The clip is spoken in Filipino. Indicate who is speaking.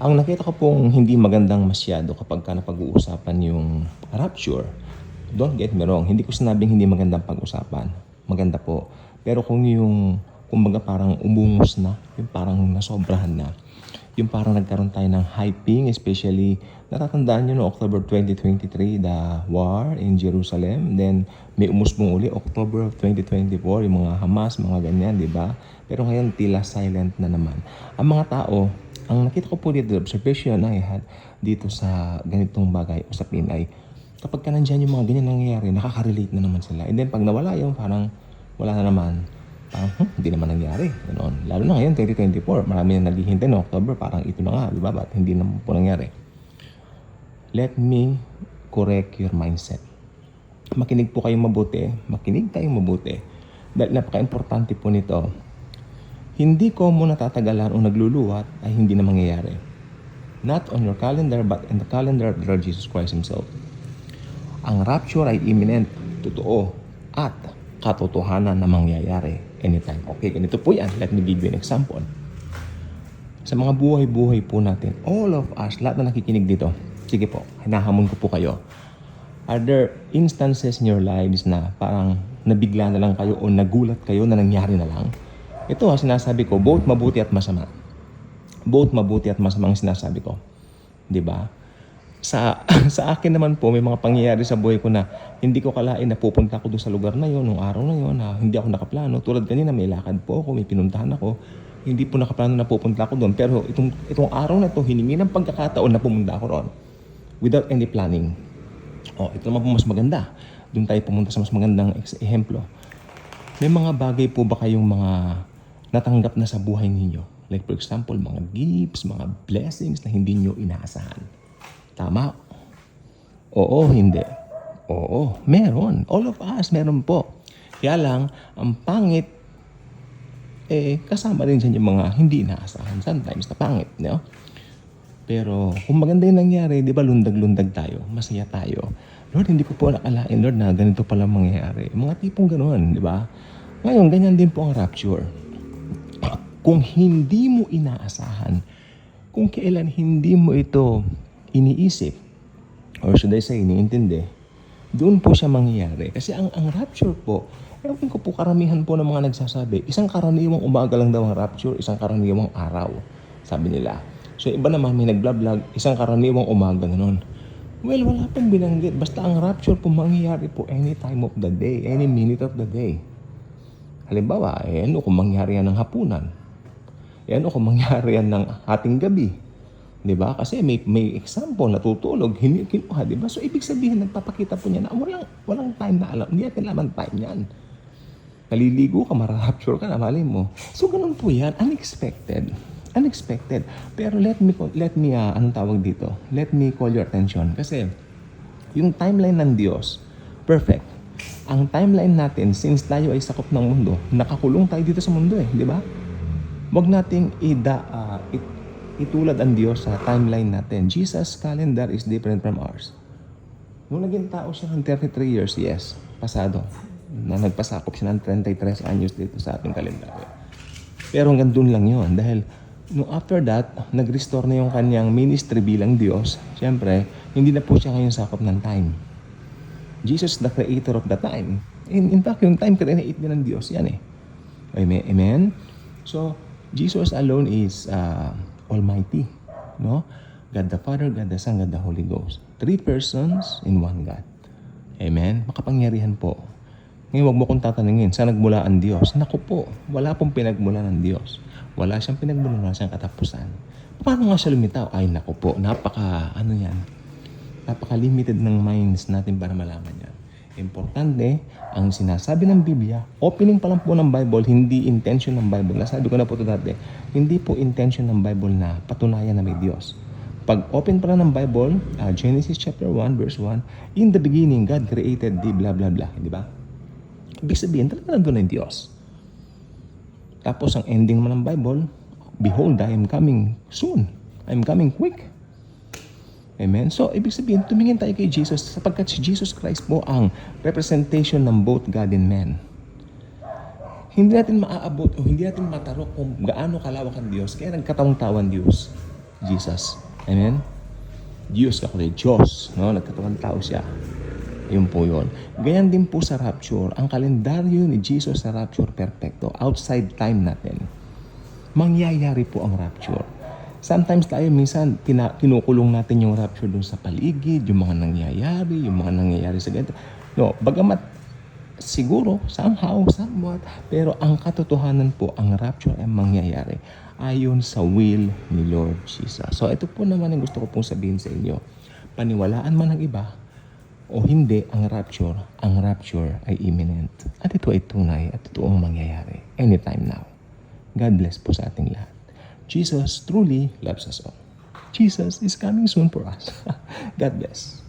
Speaker 1: Ang nakita ko pong hindi magandang masyado kapag ka napag-uusapan yung rapture, don't get me wrong, hindi ko sinabing hindi magandang pag-usapan. Maganda po. Pero kung yung, kumbaga parang umungos na, yung parang nasobrahan na, yung parang nagkaroon tayo ng hyping, especially, natatandaan nyo no, October 2023, the war in Jerusalem. Then, may umusbong uli, October of 2024, yung mga Hamas, mga ganyan, di ba? Pero ngayon, tila silent na naman. Ang mga tao, ang nakita ko po dito, the observation I had dito sa ganitong bagay, usapin ay, kapag ka nandyan yung mga ganyan nangyayari, nakaka-relate na naman sila. And then, pag nawala yung parang, wala na naman, parang, hindi naman nangyari. Ganoon. Lalo na ngayon, 2024, marami na naghihintay no October, parang ito na nga, di ba? Ba't hindi naman po nangyari? Let me correct your mindset. Makinig po kayong mabuti, makinig tayong mabuti. Dahil napaka-importante po nito, hindi ko mo natatagalan o nagluluwat ay hindi na mangyayari. Not on your calendar, but in the calendar of the Lord Jesus Christ Himself. Ang rapture ay imminent, totoo, at katotohanan na mangyayari anytime. Okay, ganito po yan. Let me give you an example. Sa mga buhay-buhay po natin, all of us, lahat na nakikinig dito, sige po, hinahamon ko po kayo. Are there instances in your lives na parang nabigla na lang kayo o nagulat kayo na nangyari na lang? Ito sinasabi ko, both mabuti at masama. Both mabuti at masama ang sinasabi ko. 'Di ba? Sa akin naman po, may mga pangyayari sa buhay ko na hindi ko kalain na pupunta ako doon sa lugar na yon, nung araw na yon, na hindi ako nakaplano. Tulad kanina, may lakad po ako, may pinuntahan ako. Hindi po nakaplano na pupunta ako doon. Pero itong araw na to, hiningi ng pagkakataon na pumunta ako roon. Without any planning. Ito naman po mas maganda. Doon tayo pumunta sa mas magandang ehemplo. May mga bagay po ba kayong mga natanggap na sa buhay ninyo? Like for example, mga gifts, mga blessings na hindi nyo inaasahan. Tama? Oo, hindi. Oo, meron. All of us, meron po. Kaya lang, ang pangit, kasama rin dyan yung mga hindi inaasahan. Sometimes na pangit, no? Pero kung maganda yung nangyari, di ba lundag-lundag tayo, masaya tayo. Lord, hindi ko po nakalain, Lord, na ganito pala mangyayari. Mga tipong ganoon, di ba? Ngayon, ganyan din po ang rapture. Kung hindi mo inaasahan, kung kailan hindi mo ito iniisip, or should I say, iniintindi, doon po siya mangyayari. Kasi ang rapture po, ewan ko po karamihan po ng mga nagsasabi, isang karaniwang umaga lang daw ang rapture, isang karaniwang araw, sabi nila. So iba naman may nagblablag, isang karaniwang umaga ganun. Well, wala pong binanggit. Basta ang rapture po mangyayari po any time of the day, any minute of the day. Halimbawa, ano kung mangyari yan ng hapunan? Ano kung mangyari yan ng ating gabi? Di ba? Kasi may example, natutulog, kinuha, di ba? So, ibig sabihin, nagpapakita po niya na walang time na alam. Hindi natin alam time yan. Naliligo ka, mararapture ka na, mali mo. So, ganun po yan. Unexpected. Pero let me anong tawag dito? Let me call your attention. Kasi, yung timeline ng Diyos, perfect. Ang timeline natin, since tayo ay sakop ng mundo, nakakulong tayo dito sa mundo di ba? Huwag nating itulad ang Diyos sa timeline natin. Jesus' calendar is different from ours. Nung naging tao siya ng 33 years, yes, pasado. Na nagpasakop siya ng 33 anyos dito sa ating kalendaryo. Pero hanggang doon lang yon dahil no after that, nag-restore na yung kanyang ministry bilang Diyos. Siyempre, hindi na po siya ngayon sakop ng time. Jesus the creator of the time. In fact, yung time create din ng Diyos yan Amen? So, Jesus alone is Almighty. No? God the Father, God the Son, God the Holy Ghost. 3 persons in one God. Amen? Makapangyarihan po. Ngayon, huwag mo kong tatanungin, saan nagmula ang Diyos? Naku po, wala pong pinagmula ng Diyos. Wala siyang pinagmula, wala siyang katapusan. Paano nga siya lumitaw? Ay, naku po, napaka-limited ng minds natin para malaman yan. Importante, ang sinasabi ng Biblia, opening pa lang po ng Bible, hindi intention ng Bible. Nasabi ko na po ito dati, hindi po intention ng Bible na patunayan na may Diyos. Pag open pa lang ng Bible, Genesis chapter 1, verse 1, in the beginning, God created the blah, blah, blah. Di ba? Ibig sabihin, talaga nandun ang Diyos. Tapos, ang ending naman ng Bible, behold, I am coming soon. I am coming quick. Amen? So, ibig sabihin, tumingin tayo kay Jesus sapagkat si Jesus Christ po ang representation ng both God and man. Hindi natin maaabot o hindi natin matarok kung gaano kalawak ang Diyos kaya nagkataong-tawan Diyos. Jesus. Amen? Diyos ka kundi Diyos. No? Nagkatawang tao siya. Yun po yun. Ganyan din po sa rapture. Ang kalendaryo ni Jesus sa rapture, perfecto. Outside time natin. Mangyayari po ang rapture. Sometimes tayo minsan kinukulong natin yung rapture dun sa paligid, yung mga nangyayari sa ganito. No, bagamat siguro, somehow, somewhat, pero ang katotohanan po, ang rapture ay mangyayari ayon sa will ni Lord Jesus. So ito po naman ang gusto ko pong sabihin sa inyo. Paniwalaan man ng iba o hindi ang rapture ay imminent. At ito ay tunay at totoong mangyayari anytime now. God bless po sa ating lahat. Jesus truly loves us all. Jesus is coming soon for us. God bless.